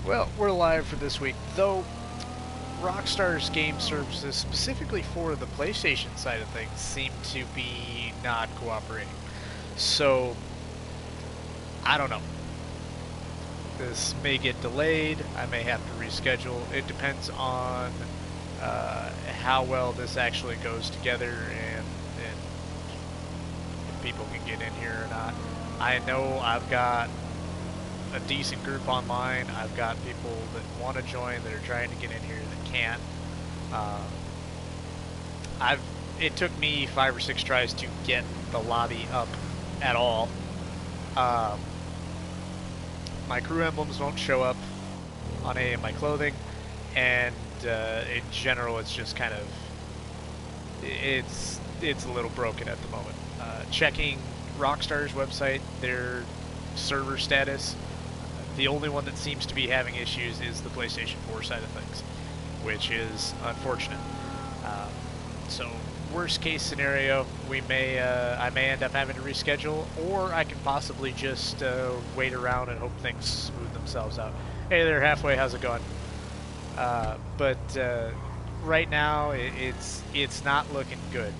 Well, we're live for this week, though Rockstar's game services, specifically for the PlayStation side of things, seem to be not cooperating. So, I don't know. This may get delayed. I may have to reschedule. It depends on how well this actually goes together and if people can get in here or not. I know I've got a decent group online. I've got people that want to join that are trying to get in here that can't. Uh, it took me 5 or 6 tries to get the lobby up at all. My crew emblems won't show up on any of my clothing, and in general, it's just kind of it's a little broken at the moment. Checking Rockstar's website, their server status, the only one that seems to be having issues is the PlayStation 4 side of things, which is unfortunate. So worst case scenario, I may end up having to reschedule, or I can possibly just wait around and hope things smooth themselves out. Hey there, halfway, how's it going? But right now, it's not looking good,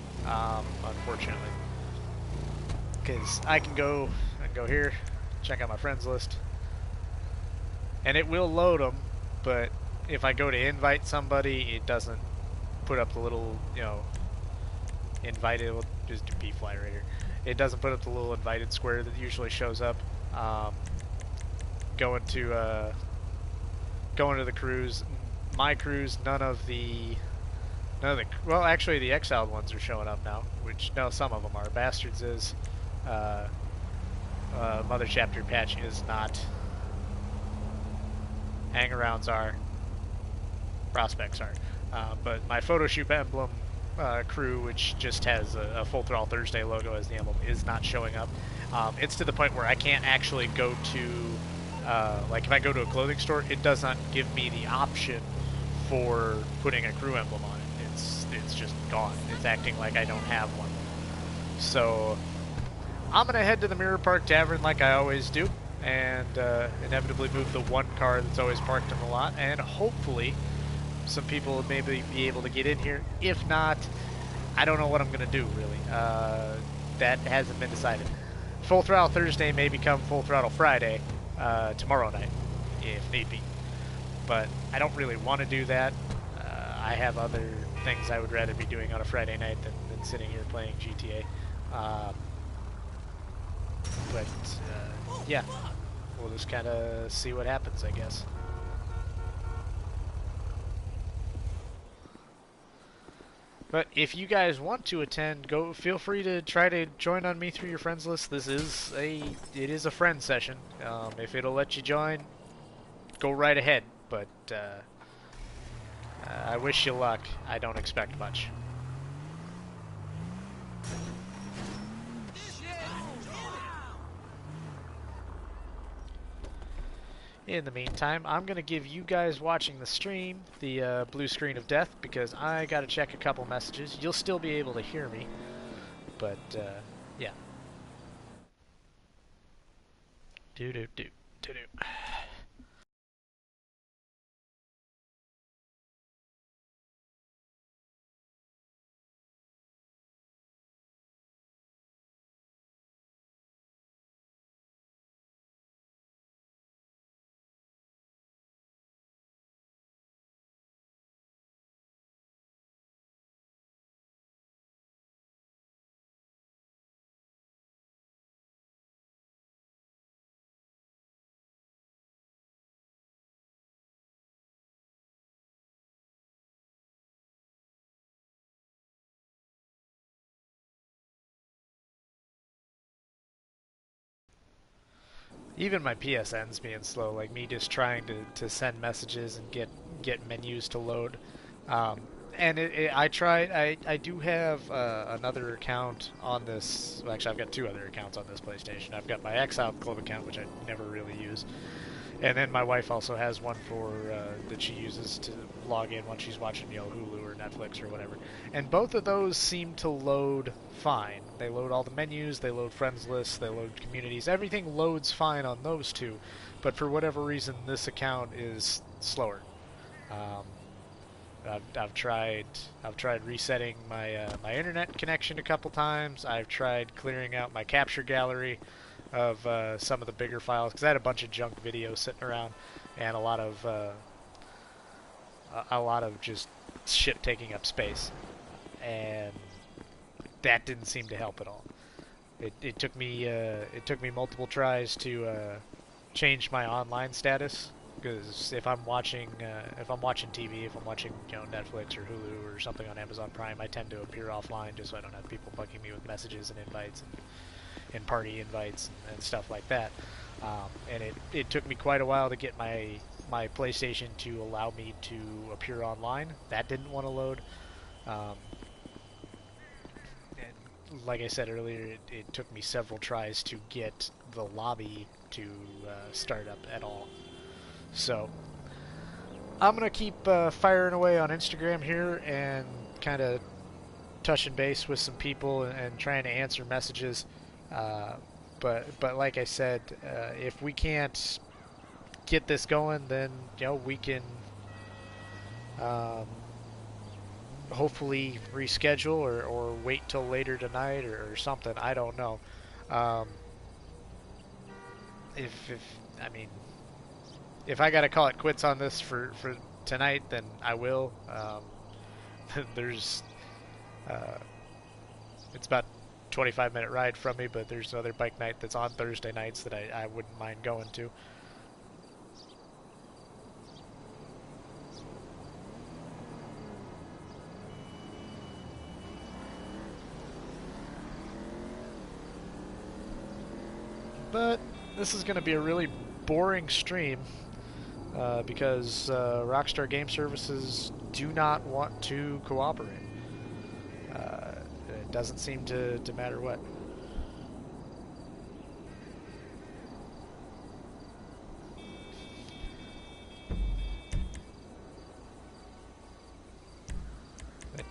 unfortunately, because I can go here, check out my friends list, and it will load them, but if I go to invite somebody, it doesn't put up the little, invited, we'll just do B-Fly right here. It doesn't put up the little invited square that usually shows up. Going to the cruise, my cruise, none of the, well, actually the exiled ones are showing up now, which, no, some of them are. Bastards is, Mother Chapter Patch is not. Hang-arounds are. Prospects are. But my photo shoot emblem crew, which just has a Full Throttle Thursday logo as the emblem, is not showing up. It's to the point where I can't actually go to, like if I go to a clothing store, it does not give me the option for putting a crew emblem on it. It's just gone. It's acting like I don't have one. So I'm going to head to the Mirror Park Tavern like I always do, and inevitably move the one car that's always parked in the lot, and hopefully some people will maybe be able to get in here. If not, I don't know what I'm going to do, really. That hasn't been decided. Full Throttle Thursday may become Full Throttle Friday tomorrow night, if need be. But I don't really want to do that. I have other things I would rather be doing on a Friday night than sitting here playing GTA. But yeah, we'll just kind of see what happens, I guess. But if you guys want to attend, feel free to try to join on me through your friends list. It is a friend session. If it'll let you join, go right ahead. But I wish you luck. I don't expect much. In the meantime, I'm going to give you guys watching the stream the blue screen of death, because I got to check a couple messages. You'll still be able to hear me, but yeah. Do-do-do-do-do. Even my PSN's being slow, like me just trying to send messages and get menus to load. And I tried. I do have another account on this. Well, actually, I've got 2 other accounts on this PlayStation. I've got my Exiled Club account, which I never really use, and then my wife also has one for that she uses to log in when she's watching Hulu or Netflix or whatever. And both of those seem to load fine. They load all the menus, they load friends lists, they load communities. Everything loads fine on those two, but for whatever reason, this account is slower. Um, I've tried resetting my internet connection a couple times. I've tried clearing out my capture gallery of some of the bigger files because I had a bunch of junk videos sitting around and a lot of just shit taking up space, and that didn't seem to help at all. It took me multiple tries to change my online status, because if I'm watching TV, if I'm watching Netflix or Hulu or something on Amazon Prime, I tend to appear offline just so I don't have people bugging me with messages and invites and party invites and stuff like that. And it took me quite a while to get my PlayStation to allow me to appear online. That didn't want to load. And like I said earlier, it took me several tries to get the lobby to start up at all. So I'm going to keep firing away on Instagram here and kind of touching base with some people and trying to answer messages. But like I said, if we can't get this going, then we can hopefully reschedule or wait till later tonight or something. I don't know. If I mean, if I gotta call it quits on this for tonight, then I will. There's it's about 25-minute ride from me, but there's another bike night that's on Thursday nights that I wouldn't mind going to. But this is going to be a really boring stream because Rockstar Game Services do not want to cooperate. It doesn't seem to matter what.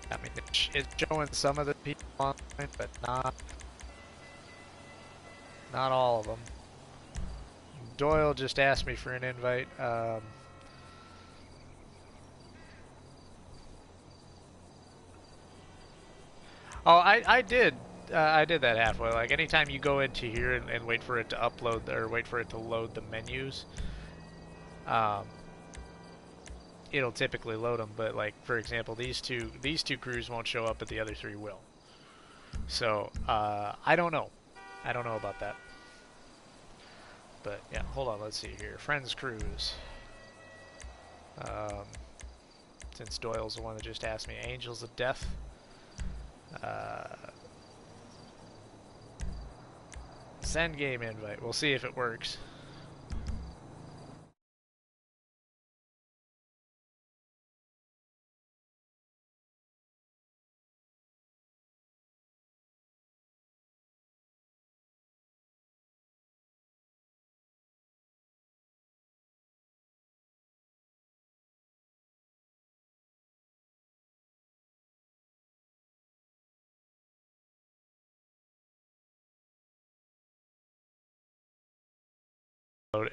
I mean, it's showing some of the people online, but not all of them. Doyle just asked me for an invite. Oh, I did that halfway. Like, anytime you go into here and wait for it to upload or wait for it to load the menus, it'll typically load them. But like, for example, these two crews won't show up, but the other three will. So I don't know. I don't know about that. But yeah, hold on. Let's see here. Friends crews. Since Doyle's the one that just asked me, Angels of Death. Send game invite. We'll see if it works.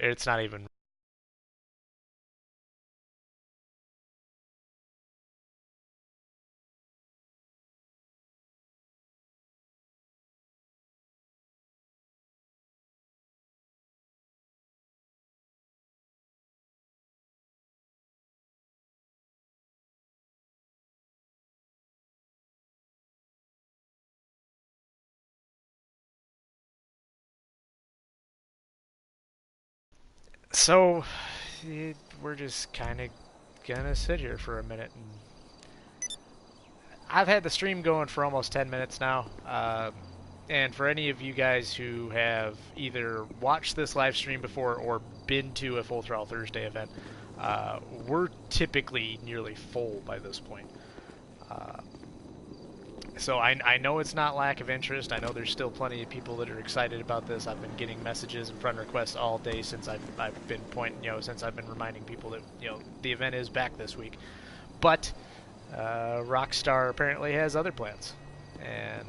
It's not even. So, we're just kind of gonna sit here for a minute. And I've had the stream going for almost 10 minutes now. And for any of you guys who have either watched this live stream before or been to a Full Throttle Thursday event, we're typically nearly full by this point. So I know it's not lack of interest. I know there's still plenty of people that are excited about this. I've been getting messages and friend requests all day since I've been since I've been reminding people that the event is back this week. But Rockstar apparently has other plans, and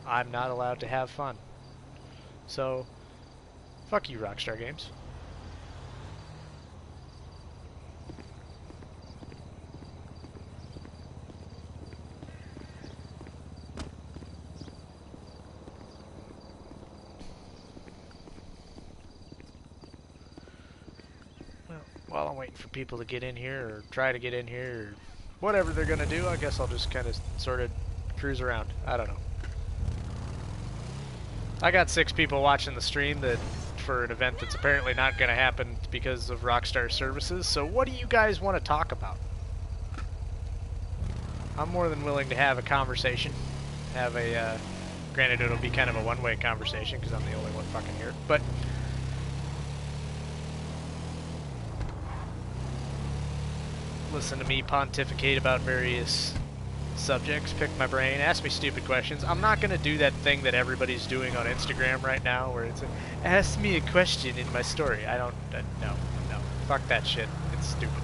I'm not allowed to have fun. So, fuck you, Rockstar Games. Well, while I'm waiting for people to get in here, or try to get in here, or whatever they're gonna do, I guess I'll just kind of sort of cruise around. I don't know. I got 6 people watching the stream that for an event that's apparently not going to happen because of Rockstar services, so what do you guys want to talk about? I'm more than willing to have a conversation. Have a, granted it'll be kind of a one-way conversation because I'm the only one fucking here, but listen to me pontificate about various subjects, pick my brain, ask me stupid questions. I'm not going to do that thing that everybody's doing on Instagram right now where it's ask me a question in my story. I don't, no. Fuck that shit. It's stupid.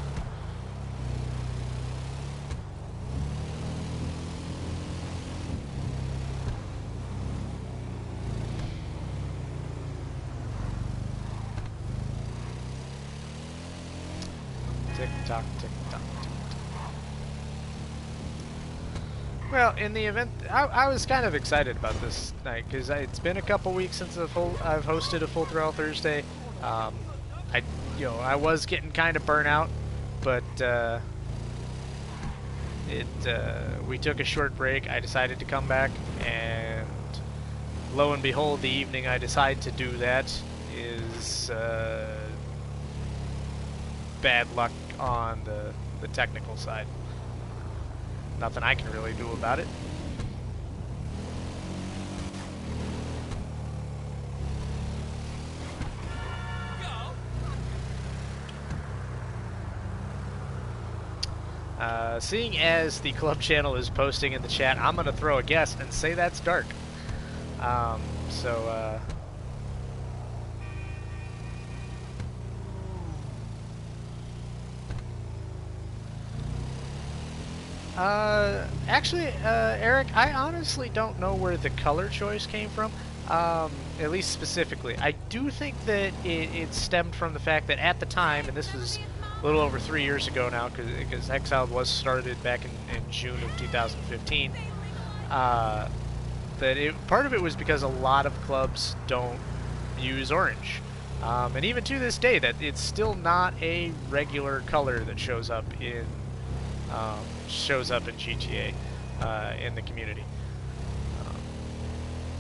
Tick tock, tick tock, tick tock. Well, in the event, I was kind of excited about this night because it's been a couple weeks since I've hosted a Full Throttle Thursday. I was getting kind of burnt out, but we took a short break. I decided to come back, and lo and behold, the evening I decide to do that is bad luck on the technical side. Nothing I can really do about it. Seeing as the club channel is posting in the chat, I'm going to throw a guess and say that's dark. Actually, Eric, I honestly don't know where the color choice came from, at least specifically. I do think that it stemmed from the fact that at the time, and this was a little over 3 years ago now, because Exiled was started back in June of 2015, part of it was because a lot of clubs don't use orange. And even to this day, that it's still not a regular color that shows up in GTA in the community.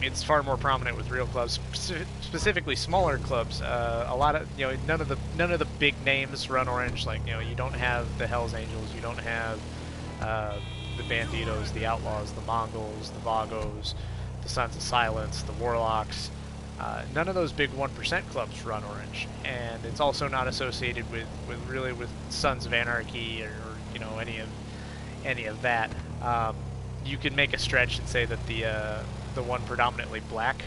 It's far more prominent with real clubs, specifically smaller clubs. A lot of none of the big names run orange. Like you don't have the Hells Angels, you don't have the Banditos, the Outlaws, the Mongols, the Vagos, the Sons of Silence, the Warlocks. None of those big 1% clubs run orange, and it's also not associated with Sons of Anarchy or any of that. You can make a stretch and say that the one predominantly black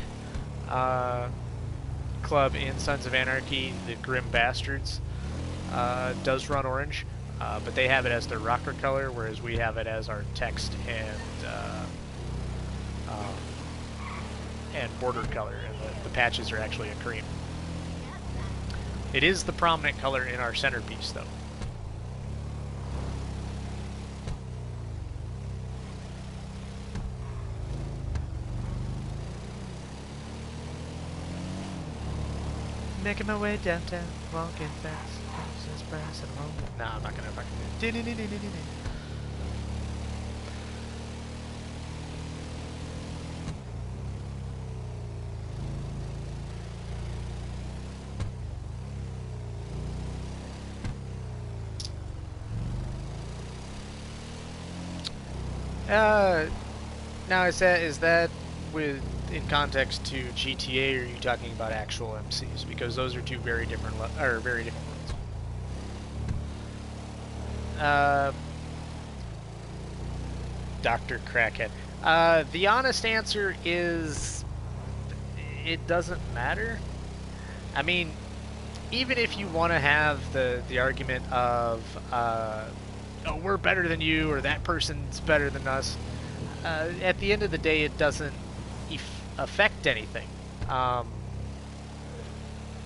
club in Sons of Anarchy, the Grim Bastards, does run orange, but they have it as their rocker color, whereas we have it as our text and border color, and the patches are actually a cream. It is the prominent color in our centerpiece, though. Making my way downtown, walking fast. Nah, I'm not gonna fucking do it. Now is that with in context to GTA, or are you talking about actual MCs? Because those are two very different worlds. Dr. Crackhead. The honest answer is it doesn't matter. I mean, even if you want to have the argument of oh, we're better than you or that person's better than us. At the end of the day, it doesn't affect anything.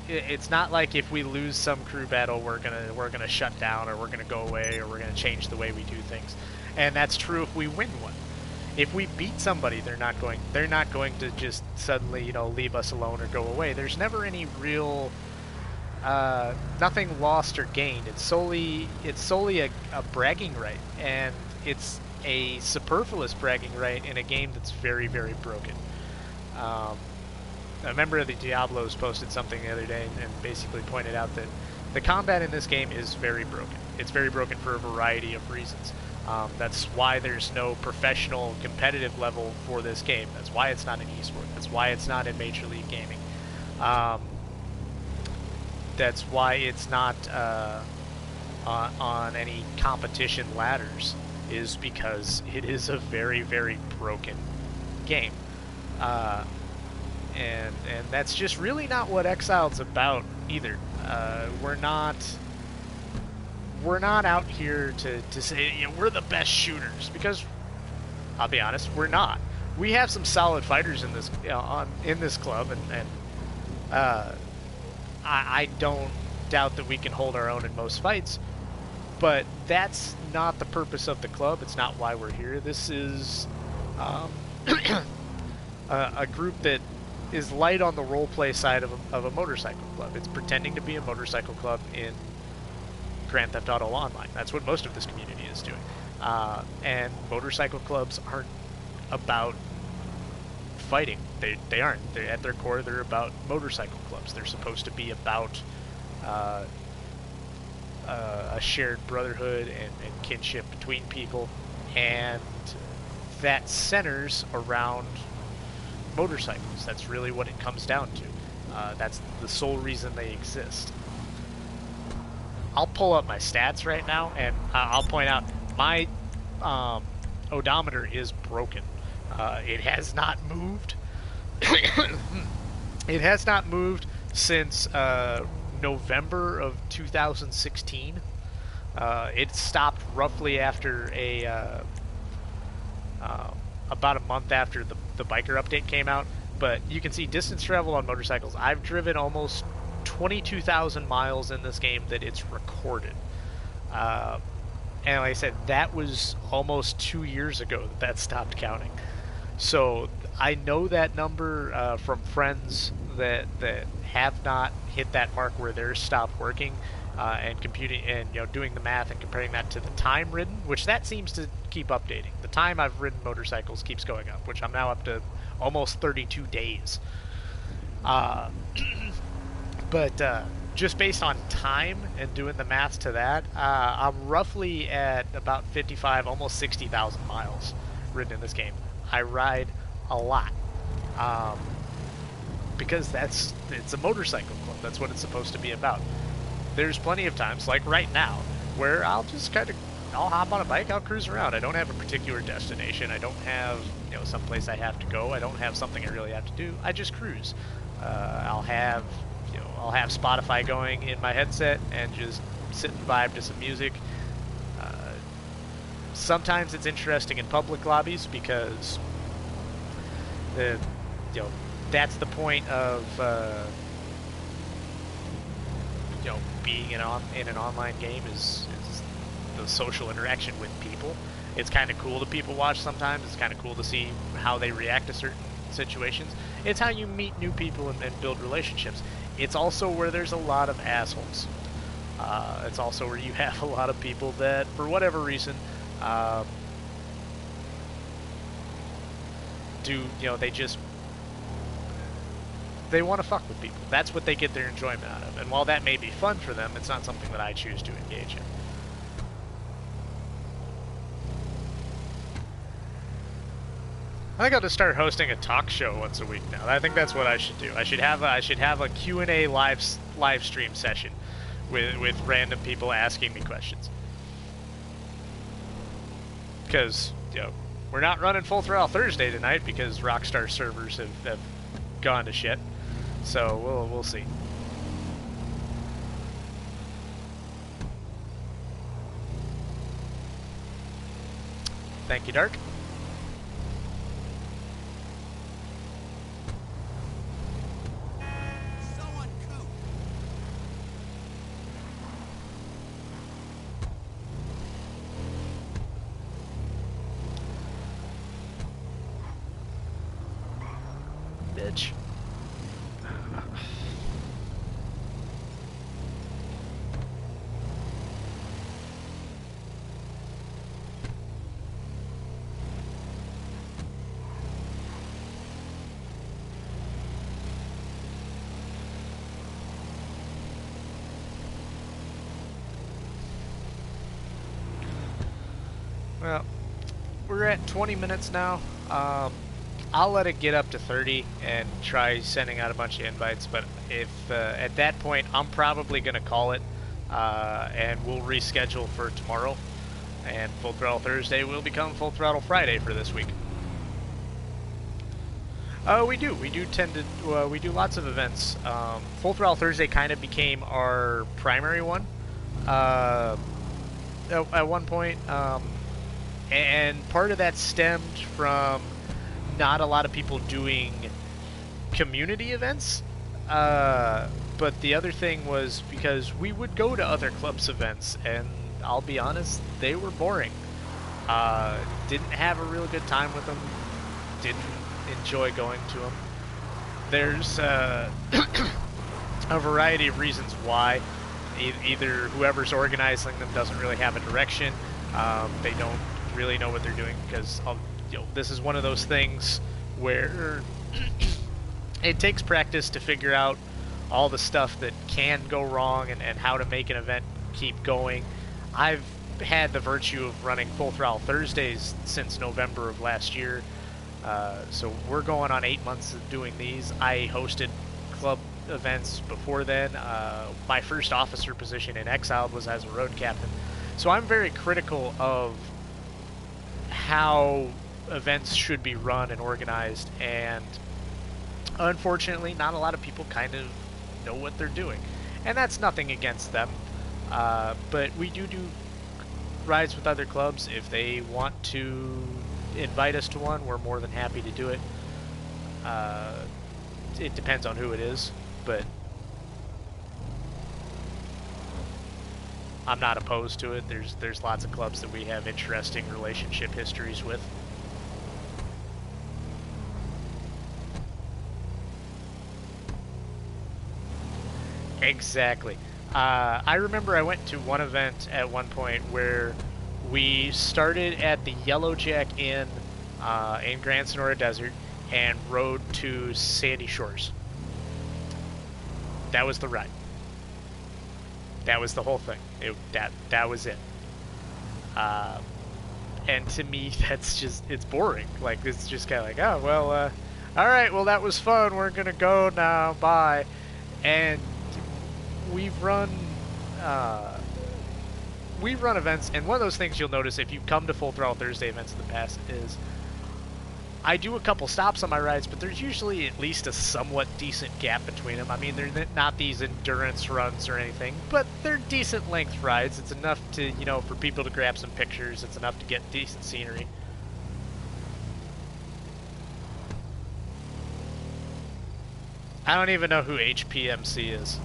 It's not like if we lose some crew battle, we're gonna shut down, or we're gonna go away, or we're gonna change the way we do things. And that's true if we win one. If we beat somebody, they're not going to just suddenly, you know, leave us alone or go away. There's never any real nothing lost or gained. It's solely a bragging right, and it's a superfluous bragging right in a game that's very, very broken. A member of the Diablos posted something the other day and basically pointed out that the combat in this game is very broken. It's very broken for a variety of reasons. That's why there's no professional competitive level for this game. That's why it's not an esport. That's why it's not in Major League Gaming. That's why it's not on any competition ladders, is because it is a very, very broken game. And that's just really not what Exiled's about either. We're not out here to say, you know, we're the best shooters, because I'll be honest, we're not. We have some solid fighters in this in this club, and I don't doubt that we can hold our own in most fights, but that's not the purpose of the club. It's not why we're here. This is a group that is light on the roleplay side of a motorcycle club. It's pretending to be a motorcycle club in Grand Theft Auto Online. That's what most of this community is doing. And motorcycle clubs aren't about fighting. They aren't. They're, at their core, they're about motorcycle clubs. They're supposed to be about a shared brotherhood and kinship between people, and that centers around motorcycles. That's really what it comes down to. That's the sole reason they exist. I'll pull up my stats right now, and I'll point out my odometer is broken. It has not moved. It has not moved since November of 2016. It stopped roughly after about a month after the biker update came out. But you can see distance travel on motorcycles. I've driven almost 22,000 miles in this game that it's recorded. And like I said, that was almost 2 years ago that stopped counting. So I know that number from friends that have not hit that mark where theirs stopped working, and computing and doing the math and comparing that to the time ridden, which that seems to keep updating. The time I've ridden motorcycles keeps going up, which I'm now up to almost 32 days. But just based on time and doing the math to that, I'm roughly at about 55, almost 60,000 miles ridden in this game. I ride a lot, because it's a motorcycle club. That's what it's supposed to be about. There's plenty of times, like right now, where I'll just I'll hop on a bike, I'll cruise around. I don't have a particular destination. I don't have someplace I have to go. I don't have something I really have to do. I just cruise. I'll have Spotify going in my headset and just sit and vibe to some music. Sometimes it's interesting in public lobbies, because that's the point of being in an online game is the social interaction with people. It's kind of cool to people watch sometimes. It's kind of cool to see how they react to certain situations. It's how you meet new people and build relationships. It's also where there's a lot of assholes. It's also where you have a lot of people that, for whatever reason, they want to fuck with people. That's what they get their enjoyment out of. And while that may be fun for them, it's not something that I choose to engage in. I think I'll just start hosting a talk show once a week now. I think that's what I should do. I should have a Q&A live stream session with random people asking me questions. Because we're not running Full Throttle Thursday tonight because Rockstar servers have gone to shit. So we'll see. Thank you, Dark. Bitch. Well, we're at 20 minutes now. I'll let it get up to 30 and try sending out a bunch of invites, but if at that point, I'm probably going to call it, and we'll reschedule for tomorrow, and Full Throttle Thursday will become Full Throttle Friday for this week. We do tend to, we do lots of events. Full Throttle Thursday kind of became our primary one, at one point, and part of that stemmed from not a lot of people doing community events, but the other thing was because we would go to other clubs events, and I'll be honest, they were boring. Didn't have a real good time with them, didn't enjoy going to them. There's a variety of reasons why. Either whoever's organizing them doesn't really have a direction, they don't really know what they're doing, because this is one of those things where it takes practice to figure out all the stuff that can go wrong and how to make an event keep going. I've had the virtue of running Full Throttle Thursdays since November of last year, so we're going on 8 months of doing these. I hosted club events before then. My first officer position in Exiled was as a road captain, so I'm very critical of how events should be run and organized, and unfortunately not a lot of people kind of know what they're doing, and that's nothing against them, but we do rides with other clubs. If they want to invite us to one, we're more than happy to do it. It depends on who it is, but I'm not opposed to it. There's lots of clubs that we have interesting relationship histories with. Exactly. I remember I went to one event at one point where we started at the Yellowjack Inn in Grand Sonora Desert and rode to Sandy Shores. That was the ride. That was the whole thing. That was it. And to me, that's just, it's boring. Like, it's just kind of like, oh, well, all right, well, that was fun. We're going to go now. Bye. And we've run events, and one of those things you'll notice if you come to Full Throttle Thursday events in the past is I do a couple stops on my rides, but there's usually at least a somewhat decent gap between them. I mean, they're not these endurance runs or anything, but they're decent length rides. It's enough to, you know, for people to grab some pictures. It's enough to get decent scenery. I don't even know who HPMC is,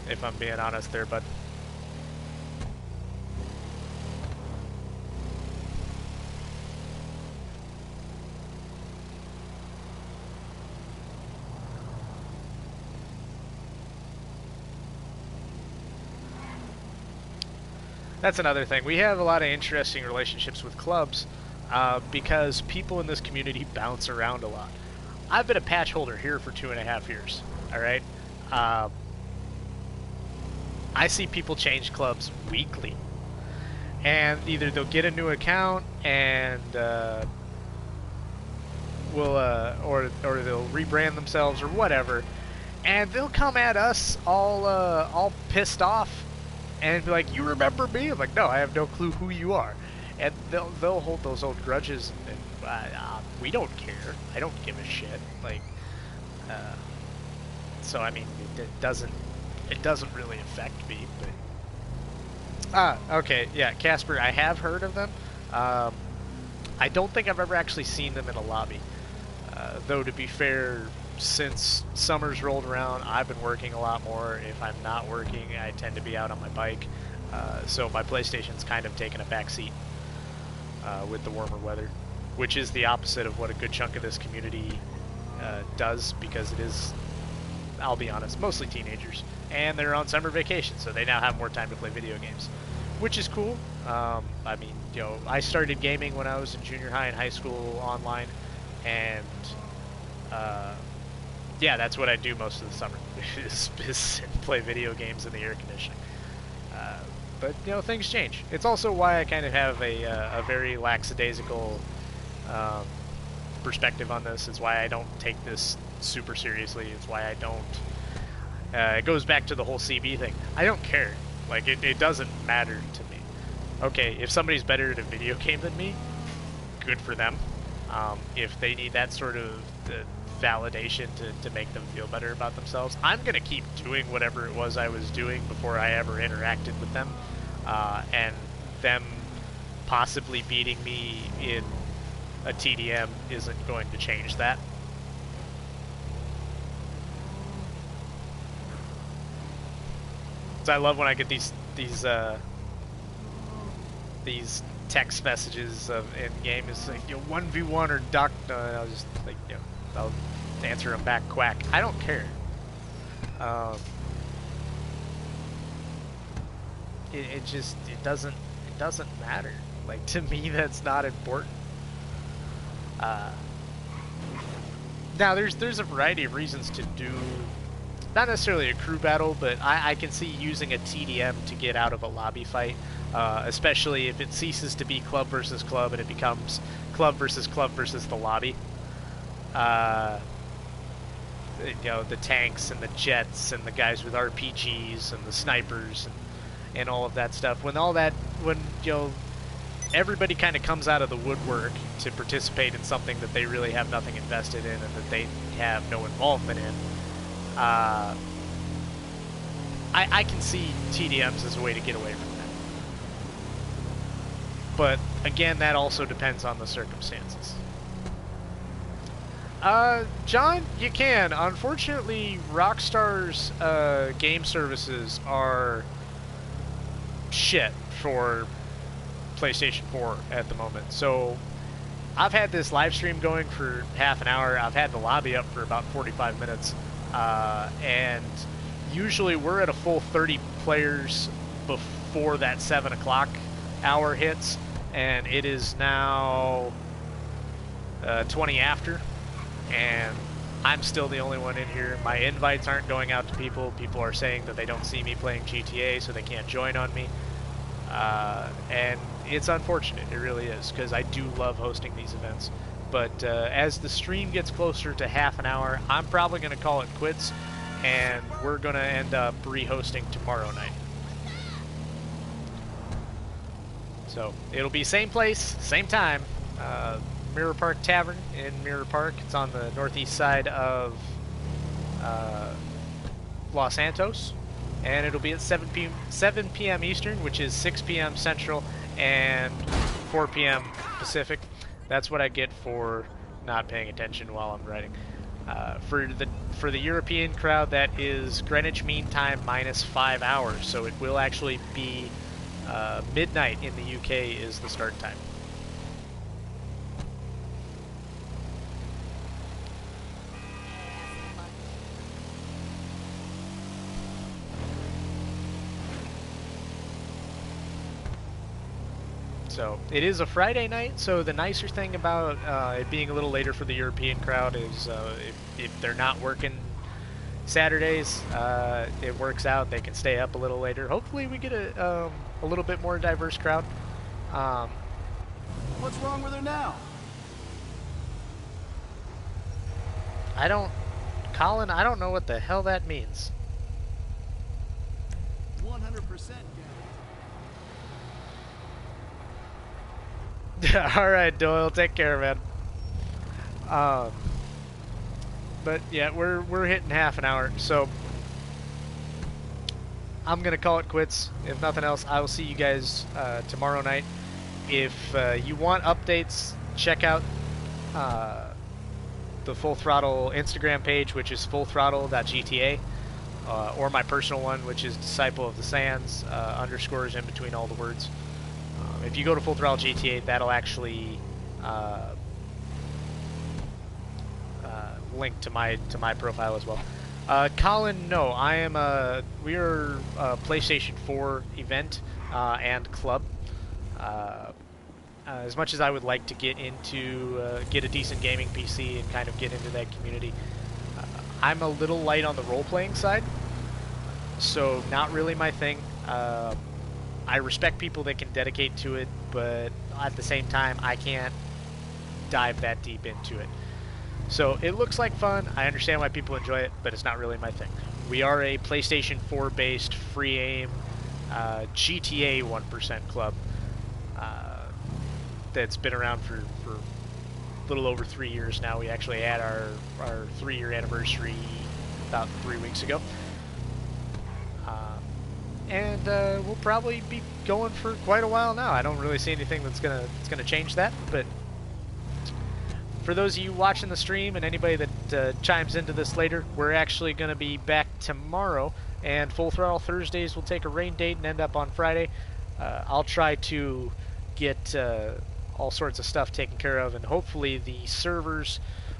if I'm being honest there, bud. That's another thing. We have a lot of interesting relationships with clubs because people in this community bounce around a lot. I've been a patch holder here for 2.5 years, alright? I see people change clubs weekly. And either they'll get a new account and or they'll rebrand themselves or whatever, and they'll come at us all pissed off and be like, "You remember me?" I'm like, "No, I have no clue who you are." And they'll hold those old grudges, and we don't care. I don't give a shit. Like, so I mean, it doesn't really affect me. But okay, yeah, Casper, I have heard of them. I don't think I've ever actually seen them in a lobby. Though to be fair, since summer's rolled around, I've been working a lot more. If I'm not working, I tend to be out on my bike. So my PlayStation's kind of taken a back seat with the warmer weather, which is the opposite of what a good chunk of this community does, because it is, I'll be honest, mostly teenagers, and they're on summer vacation, so they now have more time to play video games, which is cool. I mean, you know, I started gaming when I was in junior high and high school online, and yeah, that's what I do most of the summer is play video games in the air conditioning. But you know, things change. It's also why I kind of have a very lackadaisical perspective on this. It's why I don't take this super seriously. It's why I don't. It goes back to the whole CB thing. I don't care. Like it doesn't matter to me. Okay, if somebody's better at a video game than me, good for them. If they need that sort of validation to make them feel better about themselves, I'm gonna keep doing whatever it was I was doing before I ever interacted with them, and them possibly beating me in a TDM isn't going to change that. So I love when I get these text messages in game. It's like, you know, 1v1 or duck. I'll just like, you know, I'll answer them back quack. I don't care. It doesn't matter. Like, to me, that's not important. Now there's a variety of reasons to do, not necessarily a crew battle, but I can see using a TDM to get out of a lobby fight, especially if it ceases to be club versus club and it becomes club versus the lobby. You know, the tanks and the jets and the guys with RPGs and the snipers and all of that stuff. When you know, everybody kind of comes out of the woodwork to participate in something that they really have nothing invested in and that they have no involvement in, I can see TDMs as a way to get away from that. But again, that also depends on the circumstances. John, you can. Unfortunately, Rockstar's game services are shit for PlayStation 4 at the moment. So I've had this live stream going for half an hour. I've had the lobby up for about 45 minutes. And usually we're at a full 30 players before that 7 o'clock hour hits. And it is now 20 after. And I'm still the only one in here. My invites aren't going out to people. People are saying that they don't see me playing GTA, so they can't join on me. And it's unfortunate, it really is, because I do love hosting these events. But as the stream gets closer to half an hour, I'm probably going to call it quits, and we're going to end up re-hosting tomorrow night. So it'll be same place, same time. Mirror Park Tavern in Mirror Park. It's on the northeast side of Los Santos, and it'll be at 7 p.m. Eastern, which is 6 p.m. Central and 4 p.m. Pacific. That's what I get for not paying attention while I'm writing. For the European crowd, that is Greenwich Mean Time minus 5 hours, so it will actually be midnight in the UK is the start time. So it is a Friday night, so the nicer thing about it being a little later for the European crowd is if they're not working Saturdays, it works out. They can stay up a little later. Hopefully we get a little bit more diverse crowd. What's wrong with her now? Colin, I don't know what the hell that means. 100%. Alright, Doyle, take care, man. But yeah, we're hitting half an hour, so I'm gonna call it quits. If nothing else, I will see you guys tomorrow night. If you want updates check out the Full Throttle Instagram page, which is fullthrottle.gta, or my personal one, which is Disciple of the Sands, underscores in between all the words. If you go to Full Throttle GTA, that'll actually link to my profile as well. Colin, no, I am we are a PlayStation 4 event and club. As much as I would like to get a decent gaming PC and kind of get into that community, I'm a little light on the role-playing side, so not really my thing. I respect people that can dedicate to it, but at the same time, I can't dive that deep into it. So it looks like fun. I understand why people enjoy it, but it's not really my thing. We are a PlayStation 4 based free aim GTA 1% club that's been around for a little over 3 years now. We actually had our 3-year anniversary about 3 weeks ago. And we'll probably be going for quite a while now. I don't really see anything that's gonna change that, but for those of you watching the stream and anybody that chimes into this later, we're actually going to be back tomorrow, and Full Throttle Thursdays will take a rain date and end up on Friday. I'll try to get all sorts of stuff taken care of, and hopefully the servers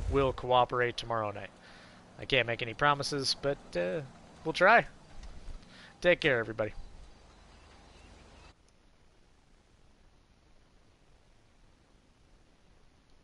will cooperate tomorrow night. I can't make any promises, but we'll try. Take care, everybody.